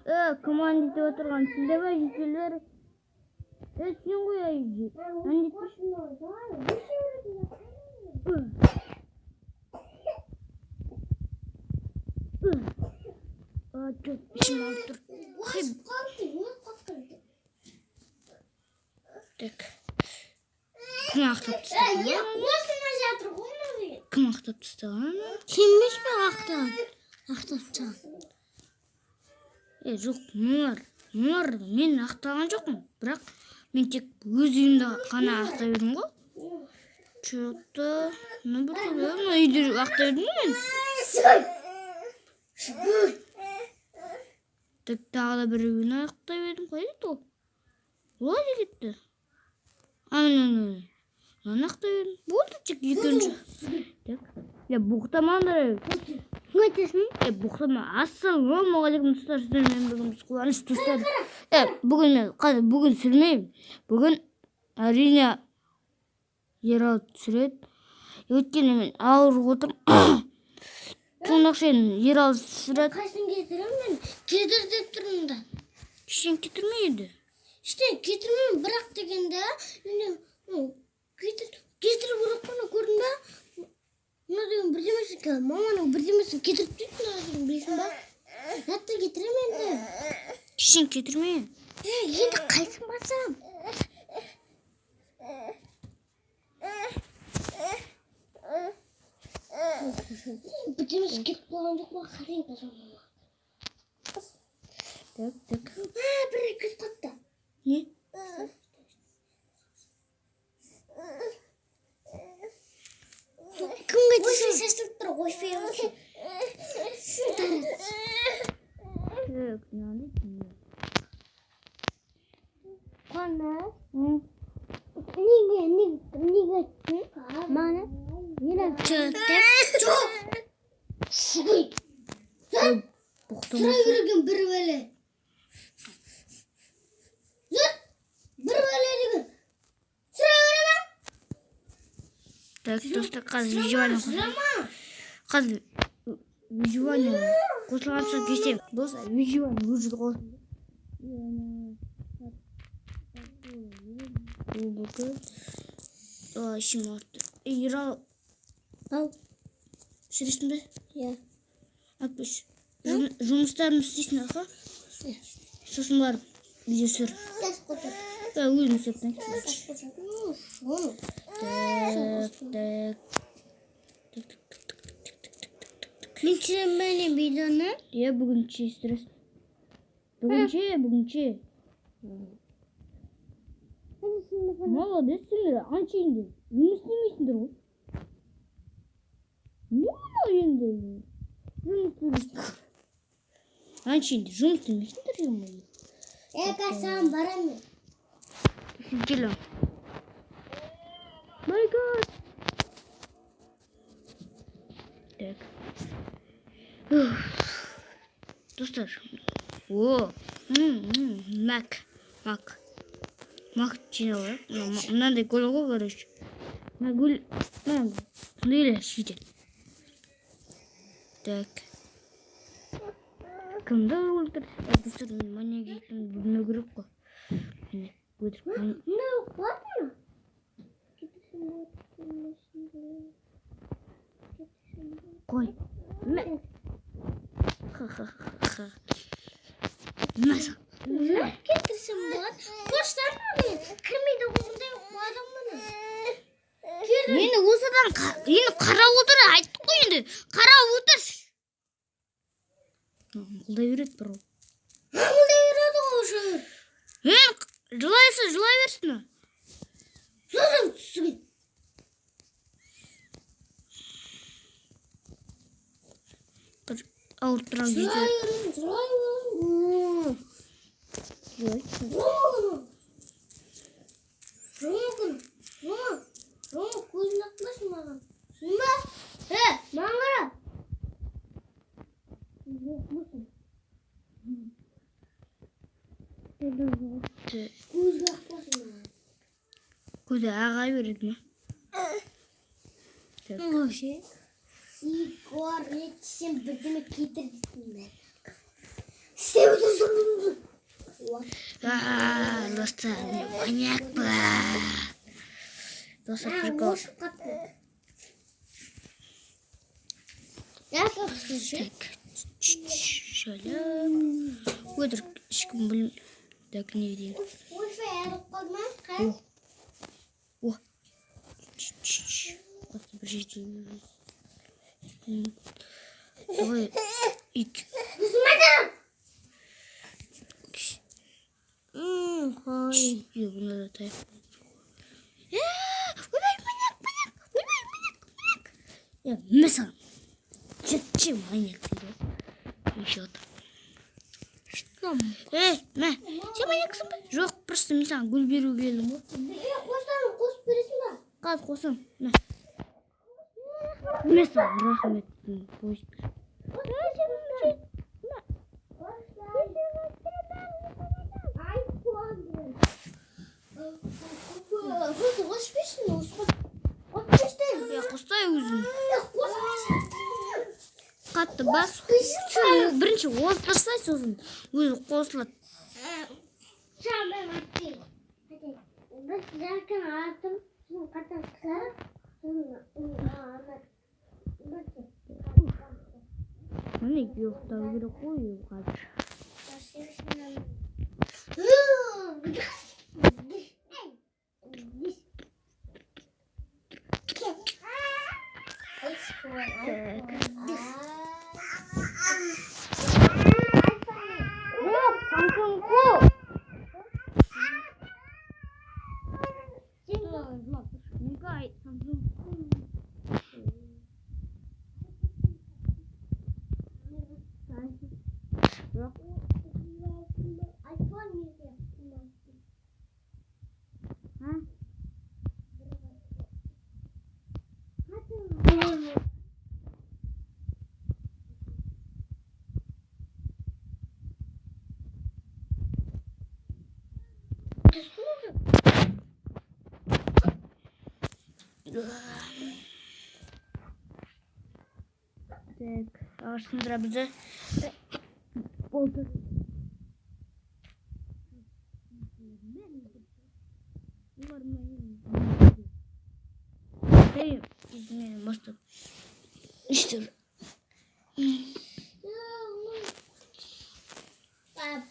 Командит отырған сізде бай жекелер. Сен ғой айжи. Çok içim altır. Так. Кім ақтап тастаған? Кім ақтап тастаған? Сен емес пе ақтап тастаған? Жоқ, мұнар мен ақтаған жоқпын. Бірақ мен тек өз үйімді ғана ақтай бердім ғой. Чоқты, бір түрлі үйді ақтай бердім мен. Так тағы да бір үйін ақтай бердім. Қайда ол? Олай кетті. Мынаны ақтай бердім. Болды тек екінші. Так. Бұқтамаңдар. Ne diyorsun? Бұқтама. Ассалаумағалейкум достар. Сіздермен бүгін біз қуаныш достар. Бүгін сүрмеймін. Бүгін әрине Ерал түсіреді. Өйткені мен ауырып отырмын. Сондақшен Ерал түсіреді. Kaçın getireyim ben? Getir деп тұрмын да. Ештен кетірмейді. İşte getirmeyeyim bırak degende. Getir bırak bana gördün mü? Ne diyorum birdemesi ki mamanın birdemesi getirip tutun lazım bilirsin bak. Hatta getiremem de. Ештен кетірмейді. Yine kaysınmasam. Birdemesi ketip olan yok mu? Karayım da sonra. Так. Bir kız katta. Не? Кімге десе шашылып тұр ғой фейлсы. Так, надо. Қана? Неге? Мана? Нені? Жоқ! Шүгей! Сұра берген бір бәле. Бір бәле деген. Сұра бере ма? Так, достар, қазір визуально қосылған соң кесем. Достар, визуально өжір қосылды. Ішім артты. Ерал, Ау. сүресің бе? Иә. Әппеш. Жұмыстарын істейсің аға? Сосын барып видео сүр. Тас қосыр. Өзім сөптен. Тас қосыр. Мен түсірем бәне видеоны? Бүгінше істіресің. Бүгінше. Молодец сендер, аншейінде. Жұмыс істемейсіңдер ғой. Не мынау енді? Жұмыс істемейсіңдер. Аншейінде жұмыс істемейсіңдер емей. Қазір барам мен. Келем. My God. Так. Достар. Мак жиналы. Мынандай гүл ғой, короче. Мына гүл, қандай шетел. Так. Кімді өлтір? Достар, мен маньяк екенін білмеу керек қой. Ne var mı? Қой. Nasıl? Ne getirsin bak? Boşlar mı? Kırmıydı burada yok bu adam bunu. Енді осыдан енді қарап отыр, айттық қой енді. Қарап отыр. Құлдай береді бір ол. Құлдай береді ғой жыр. Жылайса жылай берсін. Сосын түсіген. Ауырып тұрған кезде. Жылай Рома көзін ақпасын маған. Сұнба? Маған қара. Көзін ақпасын маған. Көзі аға береді ме? Игор, мен сен бірдеме кетір дейсің бе? Достар, маньяк ба. Достар, прикол. Şöyle. Ödür ешкім білім. Так, не видим. О. Просто бір жерде. Давай. Ик. Ой, его надо так. Убей, маньяк. Я мясо. Че маньяк идет? Еще там. Что? Мә, сен маньяксың ба? Жоқ, просто мен саған гүл беру келдім ғой. Қосып бересің ба? Қазір қосам. Мә. Мясо, рахмет. Я қостай өзім. Қатты бас. Бірінші озып тұрса сосын өзі қосылады. Міне ұйықтау керек қой қазір. Так, ағашындыра бізді болды. Ей, измене бастап. İşte. Так.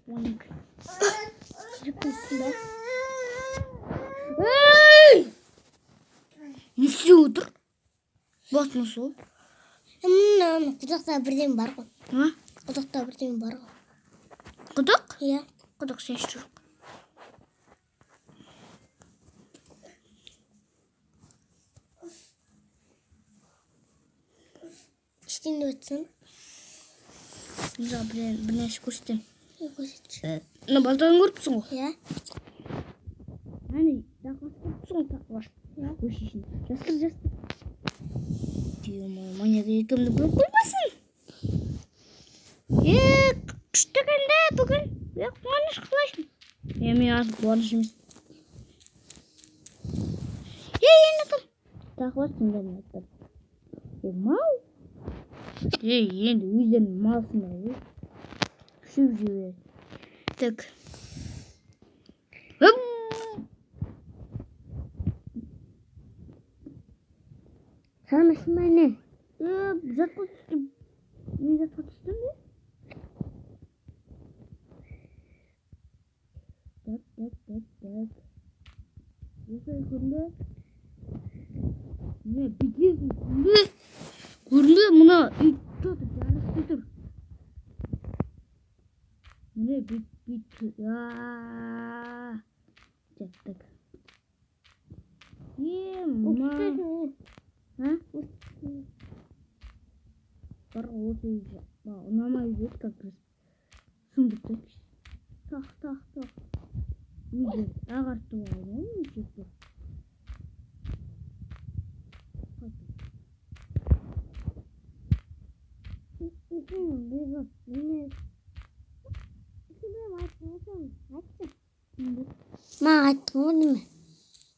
Оник. Çıkmışsın be. Ey! Yüksek otur. Basma sol. Құдықта бірден бар ғой. Ha? Құдықта бірден бар ғой. Құдық? Иә. Құдық сен жоқ. Ештеңе өтсін. Güzel bir neşe koştum. Көрсетші. Ne baltadan görüpsün o? Иә. Hani yaklaşıksın taklar. Ya koş işin. Jastır. Diyor manyak ekimde bulup koymasın. Küçükende bugün yok yanlış kılaşım. Yemin artık konuşmuş. Yeni tam. Taklasın ben yaptım. Mal. Енді өздерінің малсына күшіп жібер. Так. Санасың ба не? Затқа түстім. Не затқа түстім бе? Так. Осылай көрінді. Не, бекесін көрінді. Көрінді мұна үй тұр, жарысты тұр. Міне бит. Жаттық. Мұна. Ha? Бар осы үйде. Ұнамай жүреді как раз. Сұмдық тұр. Так. Үйде ағартып алып өшекті. Mаған айттың ғой неме?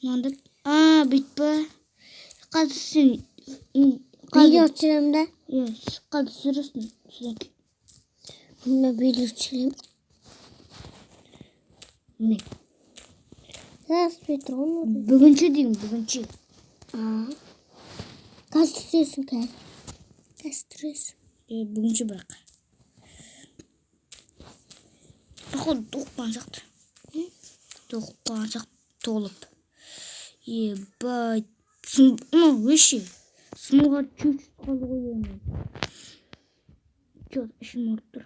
Мандып. Бүйтпе. Қазір сен Видео түсіремін да. қазір түсіресің. Мен видео түсіремін. Не? Зараз бетір ғой. Бүгінше деймін, бүгінше. Қазір түсіресің қазір. Қазір түсіресің. Бүгінше бірақ. Походу тоққан сияқты. Тоққан сияқты толып. Ебать. Вообще. Смуға чуть-чуть қалды ғой енді. Чё, ішім ауырып тұр.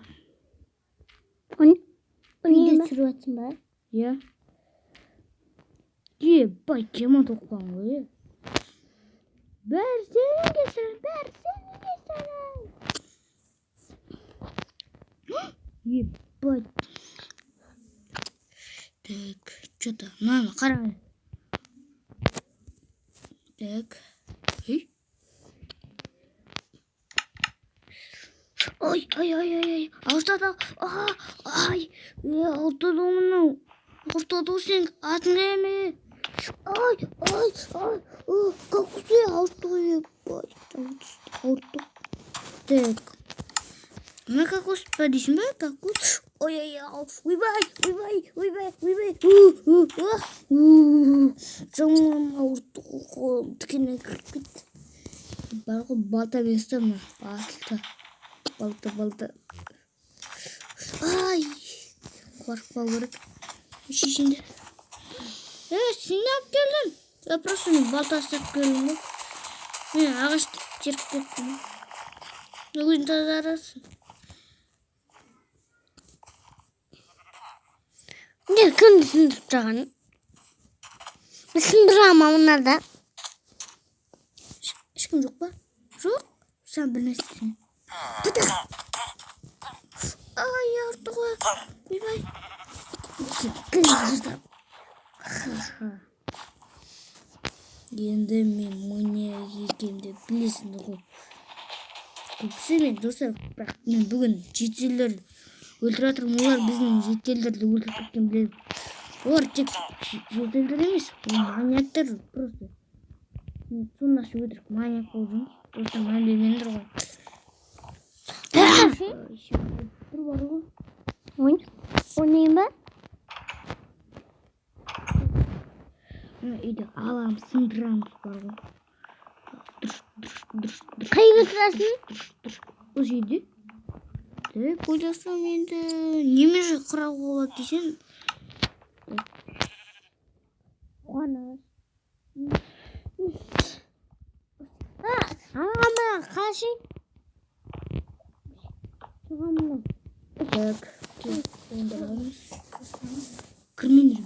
Видео түсіріп жатсың ба? Иә. Ебать, жаман тоққан ғой. Бәрі сенің кесірің, бәрі сенің кесірің. Ебать. Так, что-то, мама, қарай. Так. Ой. Алтада. Ай. Алтада мынау. Алтада сен атың еме. Ай. Какой алты. Алты. Так. Ну какой спадишь, да? Какой? Ой. Уйбай. Жаман ауырды. Тікіне кіріп. Барға балта бестім. Балта. Ай. Қорқпау керек. Шешінде. Сен не алып келдің? Я просто балта ұстап келдім ғой. Мен ағашты теріп кеттім. Өзің тазарасың. Не, кімді сындырып тұрғаның? Сындырамын мынада. Ешкім жоқ па? Жоқ? Сен білмейсің. Ай, ауырды ғой. Ойбай. Енді мен мойнияқ екенімді білесіңдер ғой. Көпсі мен достар, бірақ мен бүгін жетелерді өлтіріп жатырмын. Олар біздің жетелерді өлтіріп кеткен біледі. Олар тек жетелдер емес, маньяктар просто. Сонда шу өтірік маньяк болдың. Просто мән бермеңдер ғой. Тұр бар ғой. Ойнайын ба? Үйді алам, сындырамыз бар ғой. Дұрыс. Қайға тұрасың? Осы үйде. Деп ойласам енді неме қырау болады десең. Қуана. Ағама қашы? Шығамын. Так. Ойындарымыз. Кірмендер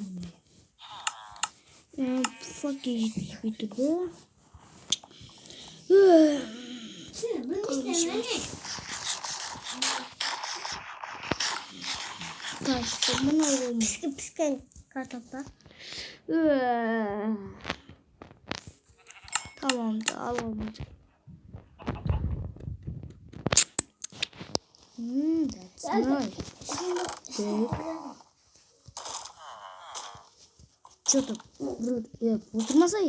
мен. Факи жетіспейді бұл. Қашты мұны олым. Піскен картопта. Tamamdır, alalım. That's nice. Что-то вроде отырмасай.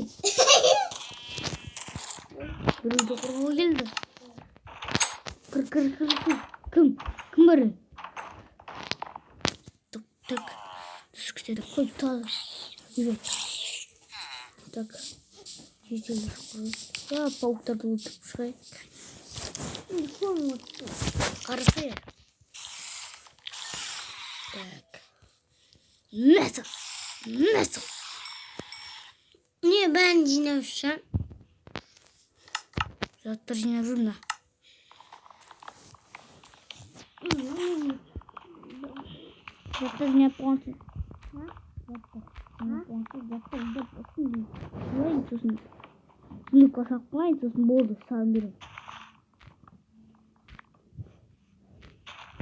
Біреуді қорғауға келді. Кір. Кім бары? Так. Түскістеді. Қойып тағы. Так. Жетелер қойып. Пауықтарды өлтіріп шығайық. Қарысы. Так. Месо. Не, бәрін жинап жүрсем. Заттар жинап жүрмін. Заттар жинап қойғансың. Сосын қойын, сосын болды, саған берем.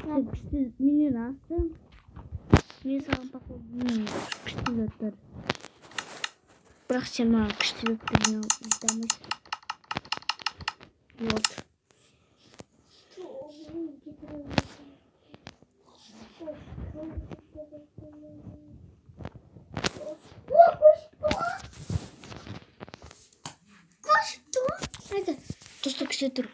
Күшті менен астым. Мен саған походу күшті заттар. Бірақ сен маған күшті заттар жинамайсың. Вот. Haydi. Dostlar işte dur.